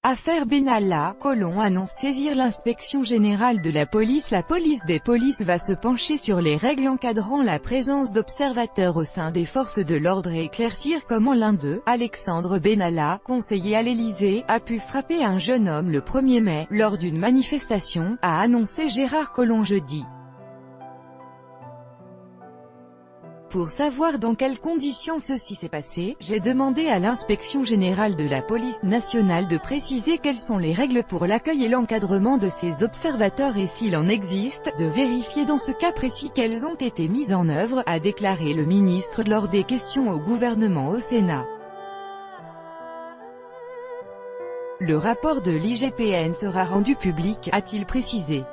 Affaire Benalla, Collomb annonce saisir l'inspection générale de la police. La police des polices va se pencher sur les règles encadrant la présence d'observateurs au sein des forces de l'ordre et éclaircir comment l'un d'eux, Alexandre Benalla, conseiller à l'Élysée, a pu frapper un jeune homme le 1er mai, lors d'une manifestation, a annoncé Gérard Collomb jeudi. Pour savoir dans quelles conditions ceci s'est passé, j'ai demandé à l'inspection générale de la police nationale de préciser quelles sont les règles pour l'accueil et l'encadrement de ces observateurs et s'il en existe, de vérifier dans ce cas précis qu'elles ont été mises en œuvre, a déclaré le ministre lors des questions au gouvernement au Sénat. Le rapport de l'IGPN sera rendu public, a-t-il précisé.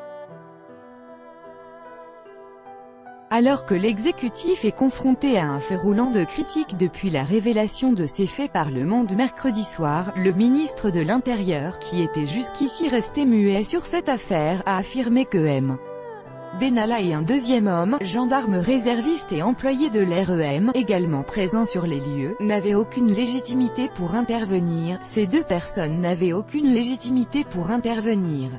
Alors que l'exécutif est confronté à un fer roulant de critiques depuis la révélation de ces faits par Le Monde mercredi soir, le ministre de l'Intérieur, qui était jusqu'ici resté muet sur cette affaire, a affirmé que M. Benalla et un deuxième homme, gendarme réserviste et employé de l'REM, également présents sur les lieux, n'avaient aucune légitimité pour intervenir. Ces deux personnes n'avaient aucune légitimité pour intervenir.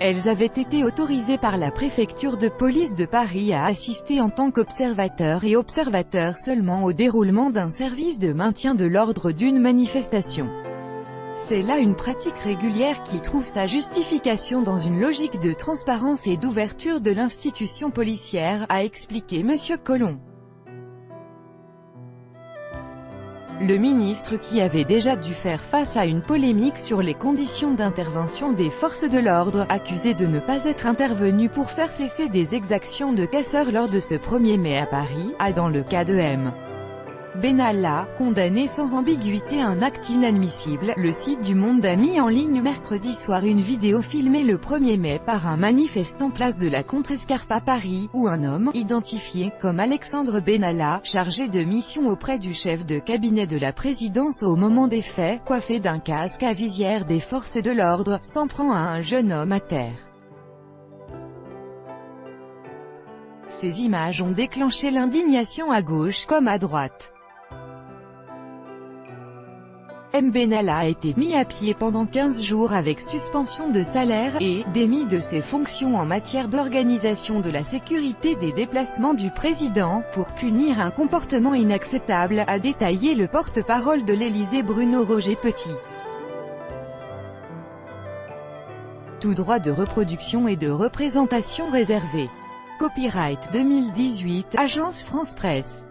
Elles avaient été autorisées par la préfecture de police de Paris à assister en tant qu'observateurs et observateurs seulement au déroulement d'un service de maintien de l'ordre d'une manifestation. C'est là une pratique régulière qui trouve sa justification dans une logique de transparence et d'ouverture de l'institution policière, a expliqué M. Collomb. Le ministre qui avait déjà dû faire face à une polémique sur les conditions d'intervention des forces de l'ordre, accusé de ne pas être intervenu pour faire cesser des exactions de casseurs lors de ce 1er mai à Paris, a dans le cas de M. Benalla, condamné sans ambiguïté un acte inadmissible. Le site du Monde a mis en ligne mercredi soir une vidéo filmée le 1er mai par un manifestant place de la Contrescarpe à Paris, où un homme, identifié comme Alexandre Benalla, chargé de mission auprès du chef de cabinet de la présidence au moment des faits, coiffé d'un casque à visière des forces de l'ordre, s'en prend à un jeune homme à terre. Ces images ont déclenché l'indignation à gauche comme à droite. M. Benalla a été mis à pied pendant 15 jours avec suspension de salaire, et démis de ses fonctions en matière d'organisation de la sécurité des déplacements du président, pour punir un comportement inacceptable, a détaillé le porte-parole de l'Élysée Bruno Roger-Petit. Tout droit de reproduction et de représentation réservé. Copyright 2018, Agence France Presse.